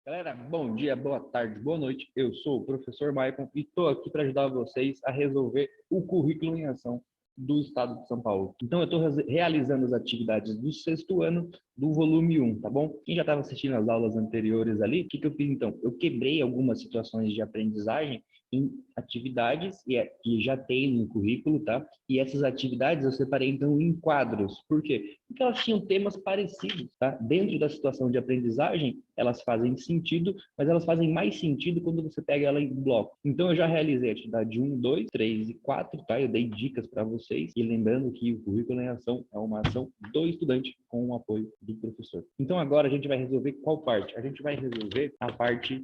Galera, bom dia, boa tarde, boa noite. Eu sou o professor Maicon e estou aqui para ajudar vocês a resolver o currículo em ação do Estado de São Paulo. Então, eu estou realizando as atividades do sexto ano do volume 1, tá bom? Quem já estava assistindo as aulas anteriores ali, o que eu fiz então? Eu quebrei algumas situações de aprendizagem em atividades que já tem no currículo, tá? E essas atividades eu separei então em quadros. Por quê? Porque elas tinham temas parecidos, tá? Dentro da situação de aprendizagem, elas fazem sentido, mas elas fazem mais sentido quando você pega ela em bloco. Então eu já realizei a atividade 1, 2, 3 e 4, tá? Eu dei dicas para vocês e lembrando que o currículo em ação é uma ação do estudante com o apoio do professor. Então agora a gente vai resolver qual parte? A gente vai resolver a parte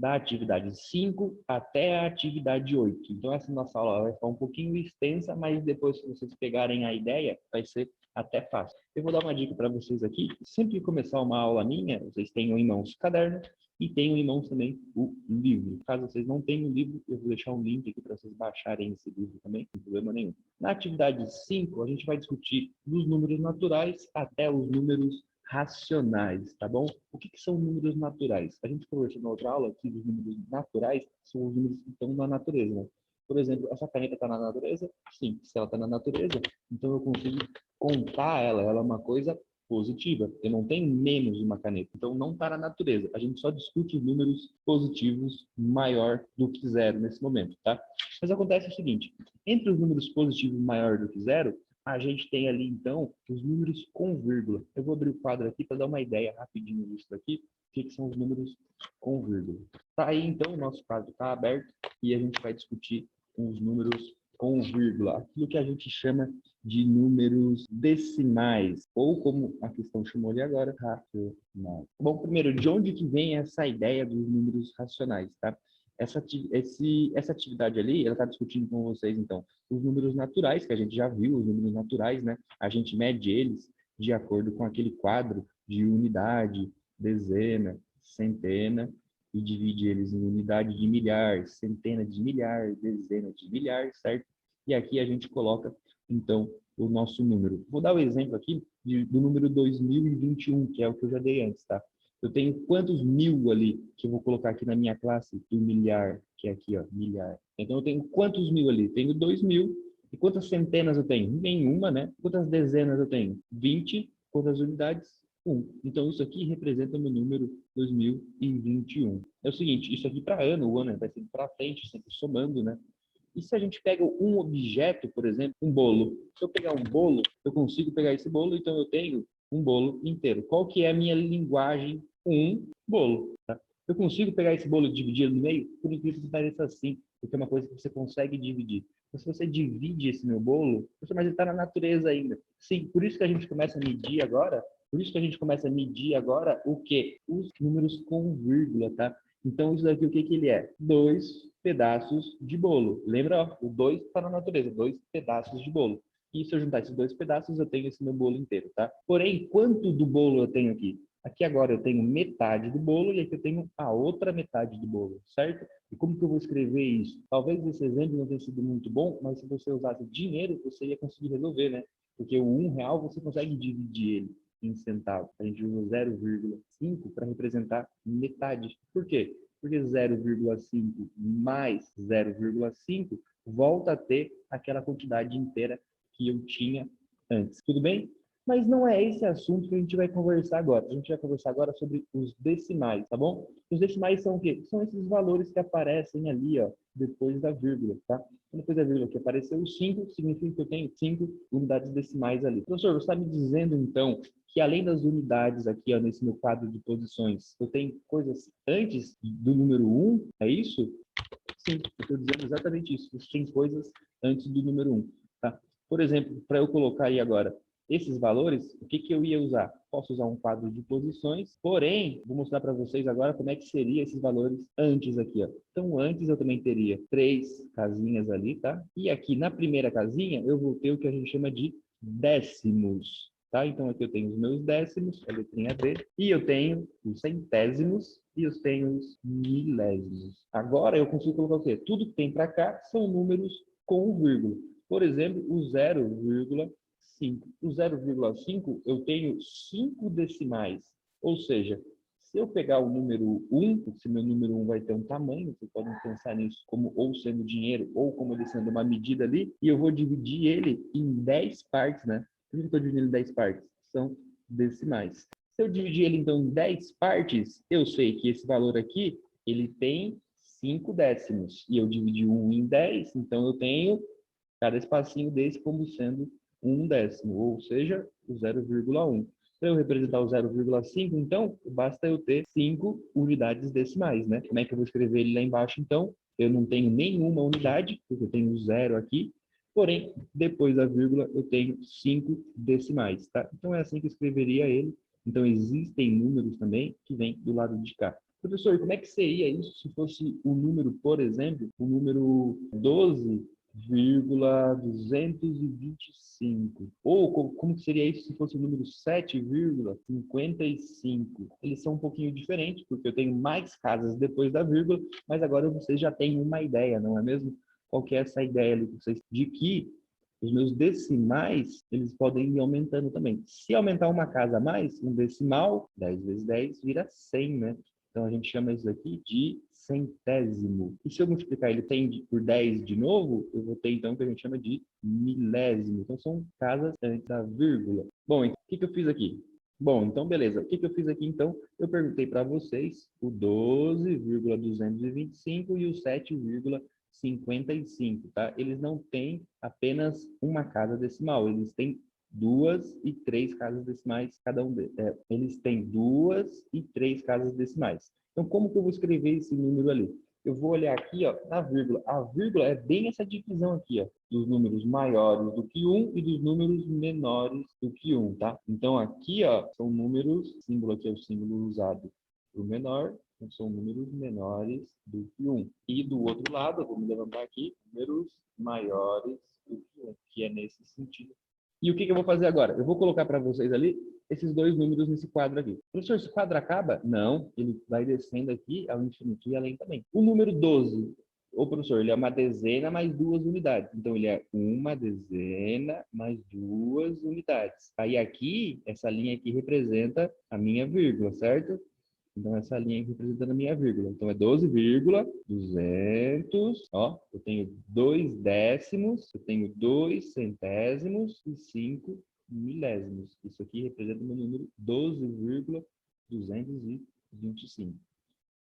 da atividade 5 até a atividade 8. Então, essa nossa aula vai ficar um pouquinho extensa, mas depois que vocês pegarem a ideia, vai ser até fácil. Eu vou dar uma dica para vocês aqui. Sempre que começar uma aula minha, vocês tenham em mãos o caderno e tenham em mãos também o livro. Caso vocês não tenham o livro, eu vou deixar um link aqui para vocês baixarem esse livro também, sem problema nenhum. Na atividade 5, a gente vai discutir dos números naturais até os números racionais, tá bom? O que são números naturais? A gente conversou na outra aula que os números naturais são os números que estão na natureza, né? Por exemplo, essa caneta está na natureza? Sim, se ela está na natureza, então eu consigo contar ela é uma coisa positiva. Eu não tenho menos de uma caneta, então não está na natureza. A gente só discute números positivos maior do que zero nesse momento, tá? Mas acontece o seguinte, entre os números positivos maior do que zero, a gente tem ali, então, os números com vírgula. Eu vou abrir o quadro aqui para dar uma ideia rapidinho disso daqui, o que são os números com vírgula. Tá aí, então, o nosso quadro está aberto e a gente vai discutir os números com vírgula, aquilo que a gente chama de números decimais, ou como a questão chamou ali agora, racionais. Bom, primeiro, de onde que vem essa ideia dos números racionais, tá? Essa atividade ali, ela está discutindo com vocês, então, os números naturais, que a gente já viu, os números naturais, né? A gente mede eles de acordo com aquele quadro de unidade, dezena, centena, e divide eles em unidade de milhar, centena de milhar, dezena de milhar, certo? E aqui a gente coloca, então, o nosso número. Vou dar o exemplo aqui do número 2021, que é o que eu já dei antes, tá? Eu tenho quantos mil ali, que eu vou colocar aqui na minha classe, do milhar, que é aqui, ó, milhar. Então, eu tenho quantos mil ali? Tenho 2.000. E quantas centenas eu tenho? Nenhuma, né? Quantas dezenas eu tenho? 20. Quantas unidades? 1. Então, isso aqui representa o meu número 2021. É o seguinte, isso aqui para ano, o ano vai sempre para frente, sempre somando, né? E se a gente pega um objeto, por exemplo, um bolo? Se eu pegar um bolo, eu consigo pegar esse bolo, então eu tenho um bolo inteiro. Qual que é a minha linguagem? Um bolo. Tá? Eu consigo pegar esse bolo e dividir no meio? Por incrível que pareça, assim, porque é uma coisa que você consegue dividir. Então, se você divide esse meu bolo, mas ele está na natureza ainda. Sim, por isso que a gente começa a medir agora, o quê? Os números com vírgula, tá? Então, isso daqui, o que ele é? 2 pedaços de bolo. Lembra, ó, o 2 está na natureza, 2 pedaços de bolo. E se eu juntar esses 2 pedaços, eu tenho esse meu bolo inteiro, tá? Porém, quanto do bolo eu tenho aqui? Aqui agora eu tenho metade do bolo e aqui eu tenho a outra metade do bolo, certo? E como que eu vou escrever isso? Talvez esse exemplo não tenha sido muito bom, mas se você usasse dinheiro, você ia conseguir resolver, né? Porque o R$ 1 você consegue dividir ele em centavos. A gente usa 0,5 para representar metade. Por quê? Porque 0,5 mais 0,5 volta a ter aquela quantidade inteira que eu tinha antes. Tudo bem? Mas não é esse assunto que a gente vai conversar agora. A gente vai conversar agora sobre os decimais, tá bom? Os decimais são o quê? São esses valores que aparecem ali, ó, depois da vírgula, tá? Depois da vírgula que apareceu o 5, significa que eu tenho 5 unidades decimais ali. Professor, você está me dizendo, então, que além das unidades aqui, ó, nesse meu quadro de posições, eu tenho coisas antes do número 1, é isso? Sim, eu estou dizendo exatamente isso. Tem coisas antes do número 1, tá? Por exemplo, para eu colocar aí agora esses valores, o que eu ia usar? Posso usar um quadro de posições, porém, vou mostrar para vocês agora como é que seria esses valores antes aqui, ó. Então, antes eu também teria 3 casinhas ali, tá? E aqui na primeira casinha, eu vou ter o que a gente chama de décimos, tá? Então, aqui eu tenho os meus décimos, a letrinha D, e eu tenho os centésimos e eu tenho os milésimos. Agora, eu consigo colocar o quê? Tudo que tem para cá são números com vírgula. Por exemplo, o 0,5. O 0,5 eu tenho 5 decimais, ou seja, Se eu pegar o número 1, se meu número 1 vai ter um tamanho, vocês podem pensar nisso como ou sendo dinheiro ou como ele sendo uma medida ali, e eu vou dividir ele em 10 partes, né? Por que eu estou dividindo ele em 10 partes? São decimais. Se eu dividir ele, então, em 10 partes, eu sei que esse valor aqui, ele tem 5 décimos. E eu dividi 1 em 10, então eu tenho cada espacinho desse como sendo 1 décimo, ou seja, o 0,1. Para eu representar o 0,5, então, basta eu ter 5 unidades decimais, né? Como é que eu vou escrever ele lá embaixo, então? Eu não tenho nenhuma unidade, porque eu tenho 0 aqui, porém, depois da vírgula, eu tenho 5 decimais, tá? Então, é assim que eu escreveria ele. Então, existem números também que vêm do lado de cá. Professor, como é que seria isso se fosse o número, por exemplo, o número 12,225? Ou como seria isso se fosse o número 7,55? Eles são um pouquinho diferentes, porque eu tenho mais casas depois da vírgula, mas agora vocês já têm uma ideia, não é mesmo? Qual que é essa ideia ali de que os meus decimais, eles podem ir aumentando também. Se aumentar uma casa a mais, um decimal, 10 vezes 10 vira 100, né? Então, a gente chama isso aqui de centésimo. E se eu multiplicar ele por 10 de novo, eu vou ter, então, o que a gente chama de milésimo. Então, são casas antes da vírgula. Bom, então, o que eu fiz aqui? Bom, então, beleza. O que eu fiz aqui, então? Eu perguntei para vocês o 12,225 e o 7,55, tá? Eles não têm apenas uma casa decimal, eles têm 2 e 3 casas decimais cada um deles. Eles têm 2 e 3 casas decimais. Então, como que eu vou escrever esse número ali? Eu vou olhar aqui, ó, na vírgula. A vírgula é bem essa divisão aqui, ó, dos números maiores do que 1 e dos números menores do que 1, tá? Então, aqui, ó, são números, o símbolo aqui é o símbolo usado para o menor, então são números menores do que 1. E do outro lado, eu vou me levantar aqui, números maiores do que 1, que é nesse sentido. E o que eu vou fazer agora? Eu vou colocar para vocês ali esses dois números nesse quadro aqui. Professor, esse quadro acaba? Não, ele vai descendo aqui ao infinito e além também. O número 12, ô professor, ele é uma dezena mais 2 unidades. Então, ele é uma dezena mais 2 unidades. Aí aqui, essa linha aqui representa a minha vírgula, certo? Então, essa linha aqui representando a minha vírgula. Então, é 12,200. Ó, eu tenho 2 décimos, eu tenho 2 centésimos e 5 milésimos. Isso aqui representa o meu número 12,225.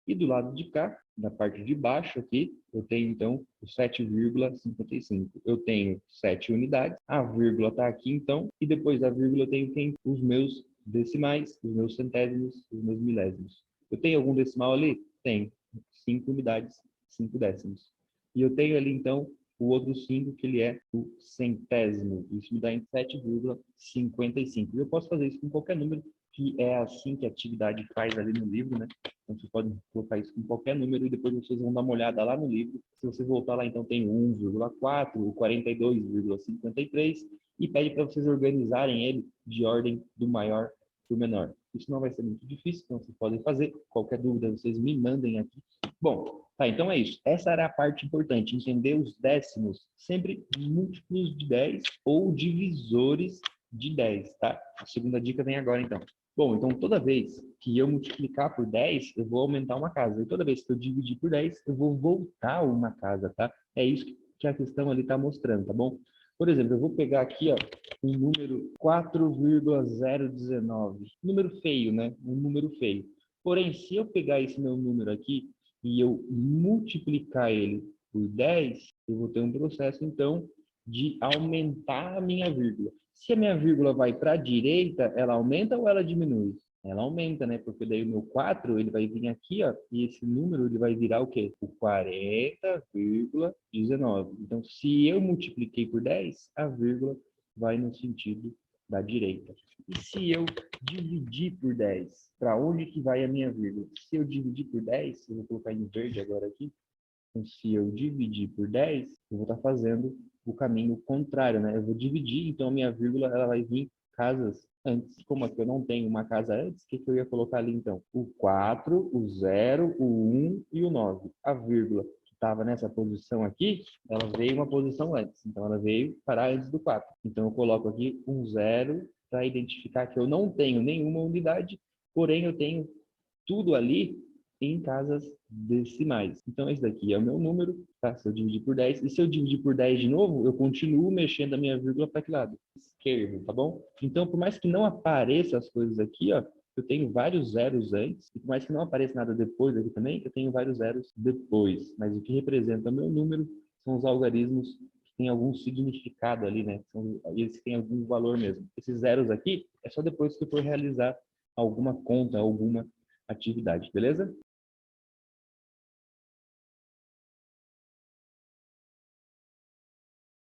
E do lado de cá, na parte de baixo aqui, eu tenho, então, o 7,55. Eu tenho 7 unidades, a vírgula está aqui, então, e depois da vírgula eu tenho os meus decimais, os meus centésimos, os meus milésimos. Eu tenho algum decimal ali? Tenho. 5 unidades, 5 décimos. E eu tenho ali, então, o outro 5, que ele é o centésimo. Isso me dá em 7,55. E eu posso fazer isso com qualquer número, que é assim que a atividade faz ali no livro, né? Então, vocês podem colocar isso com qualquer número e depois vocês vão dar uma olhada lá no livro. Se você voltar lá, então, tem o 1,4, o 42,53 e pede para vocês organizarem ele de ordem do maior para o menor. Isso não vai ser muito difícil, então vocês podem fazer. Qualquer dúvida, vocês me mandem aqui. Bom, tá, então é isso. Essa era a parte importante, entender os décimos, sempre múltiplos de 10 ou divisores de 10, tá? A segunda dica vem agora, então. Bom, então toda vez que eu multiplicar por 10, eu vou aumentar uma casa. E toda vez que eu dividir por 10, eu vou voltar uma casa, tá? É isso que a questão ali está mostrando, tá bom? Por exemplo, eu vou pegar aqui, ó, um número 4,019. Número feio, né? Um número feio. Porém, se eu pegar esse meu número aqui e eu multiplicar ele por 10, eu vou ter um processo, então, de aumentar a minha vírgula. Se a minha vírgula vai para a direita, ela aumenta ou ela diminui? Ela aumenta, né? Porque daí o meu 4, ele vai vir aqui, ó, e esse número ele vai virar o quê? O 40,19. Então, se eu multipliquei por 10, a vírgula vai no sentido da direita. E se eu dividir por 10, para onde que vai a minha vírgula? Se eu dividir por 10, eu vou colocar em verde agora aqui. Então, se eu dividir por 10, eu vou estar fazendo o caminho contrário, né? Eu vou dividir, então a minha vírgula ela vai vir casas antes. Como aqui eu não tenho uma casa antes, o que eu ia colocar ali então? O 4, o 0, o 1 e o 9. A vírgula que estava nessa posição aqui, ela veio uma posição antes. Então ela veio parar antes do 4. Então eu coloco aqui um 0 para identificar que eu não tenho nenhuma unidade, porém eu tenho tudo ali em casas decimais. Então, esse daqui é o meu número, tá? Se eu dividir por 10, e se eu dividir por 10 de novo, eu continuo mexendo a minha vírgula para que lado? Esquerdo, tá bom? Então, por mais que não apareça as coisas aqui, ó, eu tenho vários zeros antes, e por mais que não apareça nada depois aqui também, eu tenho vários zeros depois. Mas o que representa o meu número são os algarismos que têm algum significado ali, né? Eles têm algum valor mesmo. Esses zeros aqui é só depois que eu for realizar alguma conta, alguma atividade, beleza?